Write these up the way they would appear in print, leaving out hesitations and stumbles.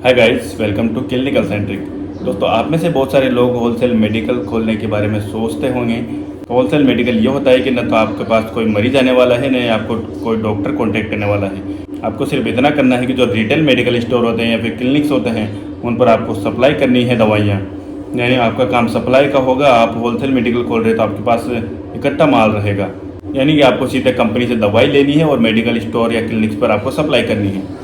Hi guys, welcome to clinical centric. दोस्तों, आप में से बहुत सारे लोग होलसेल मेडिकल खोलने के बारे में सोचते होंगे। तो होलसेल मेडिकल ये होता है कि न तो आपके पास कोई मरीज आने वाला है, न आपको कोई डॉक्टर कॉन्टैक्ट करने वाला है। आपको सिर्फ इतना करना है कि जो रिटेल मेडिकल स्टोर होते हैं या फिर क्लिनिक्स होते हैं, उन पर आपको सप्लाई करनी है दवाइयाँ। यानी आपका काम सप्लाई का होगा। आप होलसेल मेडिकल खोल रहे हैं तो आपके पास इकट्ठा माल रहेगा, यानी कि आपको सीधे कंपनी से दवाई लेनी है और मेडिकल स्टोर या क्लिनिक्स पर आपको सप्लाई करनी है।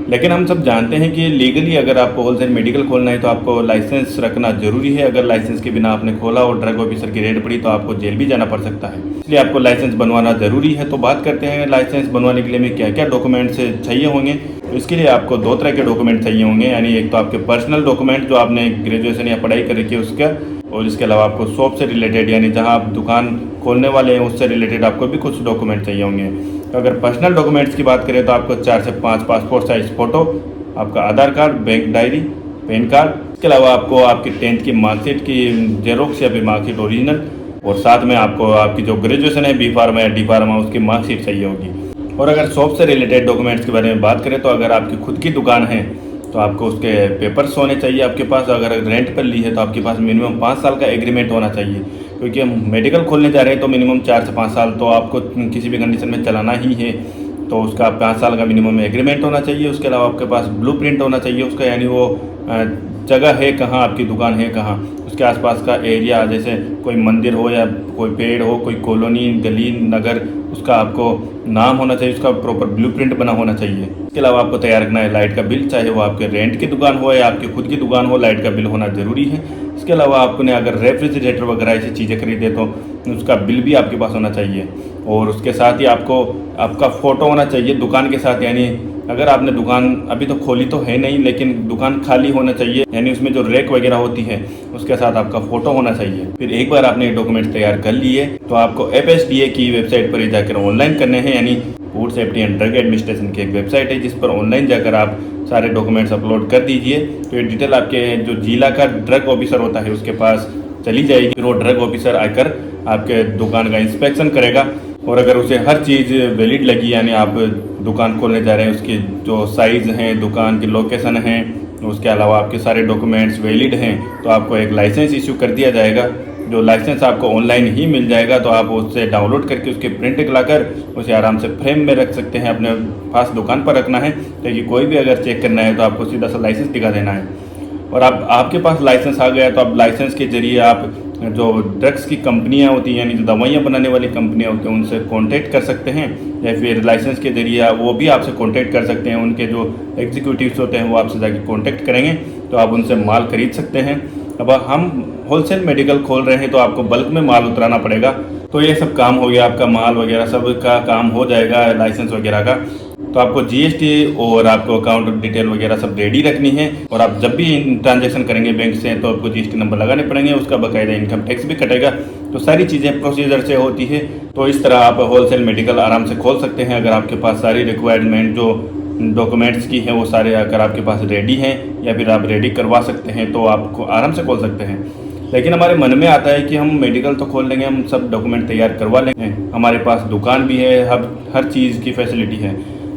लेकिन हम सब जानते हैं कि लीगली अगर आपको होलसेल मेडिकल खोलना है तो आपको लाइसेंस रखना जरूरी है। अगर लाइसेंस के बिना आपने खोला और ड्रग ऑफिसर की रेड पड़ी तो आपको जेल भी जाना पड़ सकता है। इसलिए आपको लाइसेंस बनवाना जरूरी है। तो बात करते हैं लाइसेंस बनवाने के लिए में क्या क्या डॉक्यूमेंट्स चाहिए होंगे। तो इसके लिए आपको दो तरह के डॉक्यूमेंट चाहिए होंगे, यानी एक तो आपके पर्सनल डॉक्यूमेंट जो आपने ग्रेजुएशन या पढ़ाई कर रखी है उसका, और इसके अलावा आपको शॉप से रिलेटेड यानी जहाँ आप दुकान खोलने वाले हैं उससे रिलेटेड आपको भी कुछ डॉक्यूमेंट चाहिए होंगे। तो अगर पर्सनल डॉक्यूमेंट्स की बात करें तो आपको 4 से 5 पासपोर्ट साइज फ़ोटो, आपका Aadhaar card, bank diary, PAN card, इसके अलावा आपको आपकी 10th की मार्कशीट की जेरोक्स या फिर मार्कशीट ओरिजिनल, और साथ में आपको आपकी जो ग्रेजुएशन है बी फार्मा या डी फार्मा उसकी मार्कशीट चाहिए होगी। और अगर शॉप से रिलेटेड डॉक्यूमेंट्स के बारे में बात करें तो अगर आपकी खुद की दुकान है तो आपको उसके पेपर्स होने चाहिए आपके पास। अगर रेंट पर ली है तो आपके पास मिनिमम 5 साल का एग्रीमेंट होना चाहिए, क्योंकि हम मेडिकल खोलने जा रहे हैं तो मिनिमम 4 से 5 साल तो आपको किसी भी कंडीशन में चलाना ही है। तो उसका 5 साल का मिनिमम एग्रीमेंट होना चाहिए। उसके अलावा आपके पास ब्लूप्रिंट होना चाहिए उसका, यानी वो जगह है कहाँ, आपकी दुकान है कहाँ, उसके आसपास का एरिया, जैसे कोई मंदिर हो या कोई पेड़ हो, कोई कॉलोनी, गली, नगर, उसका आपको नाम होना चाहिए, उसका प्रॉपर ब्लूप्रिंट बना होना चाहिए। इसके अलावा आपको तैयार रखना है लाइट का बिल, चाहे वो आपके रेंट की दुकान हो या आपकी खुद की दुकान हो, लाइट का बिल होना ज़रूरी है। इसके अलावा आपने अगर रेफ्रिजरेटर वगैरह ऐसी चीज़ें खरीदे तो उसका बिल भी आपके पास होना चाहिए। और उसके साथ ही आपको आपका फ़ोटो होना चाहिए दुकान के साथ, यानी अगर आपने दुकान अभी तो खोली तो है नहीं लेकिन दुकान खाली होना चाहिए, यानी उसमें जो रैक वगैरह होती है उसके साथ आपका फ़ोटो होना चाहिए। फिर एक बार आपने डॉक्यूमेंट तैयार कर लिए तो आपको FSDA की वेबसाइट पर जाकर ऑनलाइन करने हैं, यानी food safety and drug administration की एक वेबसाइट है जिस पर ऑनलाइन जाकर आप सारे डॉक्यूमेंट्स अपलोड कर दीजिए। तो ये डिटेल आपके जो जिला का ड्रग ऑफिसर होता है उसके पास चली जाएगी। फिर वो ड्रग ऑफिसर आकर आपके दुकान का इंस्पेक्शन करेगा, और अगर उसे हर चीज़ वैलिड लगी, यानी आप दुकान खोलने जा रहे हैं उसकी जो साइज़ हैं, दुकान की लोकेशन है, उसके अलावा आपके सारे डॉक्यूमेंट्स वैलिड हैं, तो आपको एक लाइसेंस इशू कर दिया जाएगा। जो लाइसेंस आपको ऑनलाइन ही मिल जाएगा, तो आप उससे डाउनलोड करके उसकी प्रिंट लाकर उसे आराम से फ्रेम में रख सकते हैं, अपने पास दुकान पर रखना है, ताकि कोई भी अगर चेक करना है तो आपको सीधा सा लाइसेंस दिखा देना है। और आपके पास लाइसेंस आ गया तो आप लाइसेंस के जरिए आप जो ड्रग्स की कंपनियां होती हैं, यानी जो दवाइयाँ बनाने वाली कंपनियां होती हैं, उनसे कांटेक्ट कर सकते हैं, या फिर लाइसेंस के जरिए वो भी आपसे कांटेक्ट कर सकते हैं। उनके जो एग्जीक्यूटिव्स होते हैं वो आपसे जाके कांटेक्ट करेंगे तो आप उनसे माल खरीद सकते हैं। अब हम होलसेल मेडिकल खोल रहे हैं तो आपको बल्क में माल उतराना पड़ेगा। तो ये सब काम हो गया, आपका माल वगैरह सब का काम हो जाएगा, लाइसेंस वगैरह का। तो आपको GST और आपको अकाउंट डिटेल वगैरह सब रेडी रखनी है। और आप जब भी ट्रांजैक्शन करेंगे बैंक से तो आपको GST नंबर लगाने पड़ेंगे, उसका बाकायदा इनकम टैक्स भी कटेगा। तो सारी चीज़ें प्रोसीजर से होती है। तो इस तरह आप होलसेल मेडिकल आराम से खोल सकते हैं। अगर आपके पास सारी रिक्वायरमेंट जो डॉक्यूमेंट्स की है वो सारे अगर आपके पास रेडी हैं या फिर आप रेडी करवा सकते हैं तो आपको आराम से खोल सकते हैं। लेकिन हमारे मन में आता है कि हम मेडिकल तो खोल लेंगे, हम सब डॉक्यूमेंट तैयार करवा लेंगे, हमारे पास दुकान भी है, हर चीज़ की फैसिलिटी है,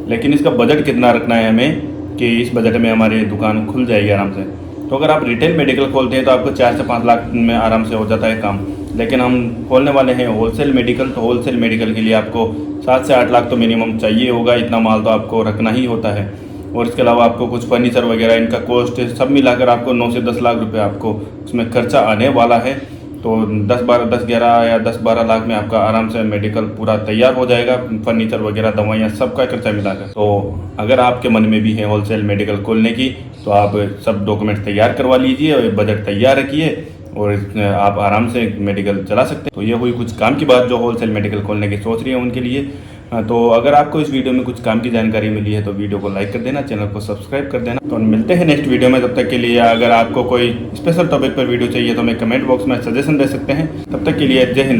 लेकिन इसका बजट कितना रखना है हमें कि इस बजट में हमारी दुकान खुल जाएगी आराम से। तो अगर आप रिटेल मेडिकल खोलते हैं तो आपको 4 से 5 लाख में आराम से हो जाता है काम। लेकिन हम खोलने वाले हैं होलसेल मेडिकल, तो होलसेल मेडिकल के लिए आपको 7 से 8 लाख तो मिनिमम चाहिए होगा। इतना माल तो आपको रखना ही होता है। और इसके अलावा आपको कुछ फर्नीचर वगैरह इनका कॉस्ट सब मिलाकर आपको 9 से 10 लाख रुपए आपको उसमें खर्चा आने वाला है। तो 10-11 या 10-12 लाख में आपका आराम से मेडिकल पूरा तैयार हो जाएगा, फर्नीचर वगैरह, दवाइयाँ, सबका खर्चा मिलाकर। तो अगर आपके मन में भी है होलसेल मेडिकल खोलने की तो आप सब डॉक्यूमेंट तैयार करवा लीजिए और बजट तैयार रखिए और आप आराम से मेडिकल चला सकते हैं। तो ये हुई कुछ काम की बात जो होलसेल मेडिकल खोलने की सोच रही है उनके लिए। तो अगर आपको इस वीडियो में कुछ काम की जानकारी मिली है तो वीडियो को लाइक कर देना, चैनल को सब्सक्राइब कर देना। तो मिलते हैं नेक्स्ट वीडियो में। तब तक के लिए अगर आपको कोई स्पेशल टॉपिक पर वीडियो चाहिए तो हमें कमेंट बॉक्स में सजेशन दे सकते हैं। तब तक के लिए जय हिंद।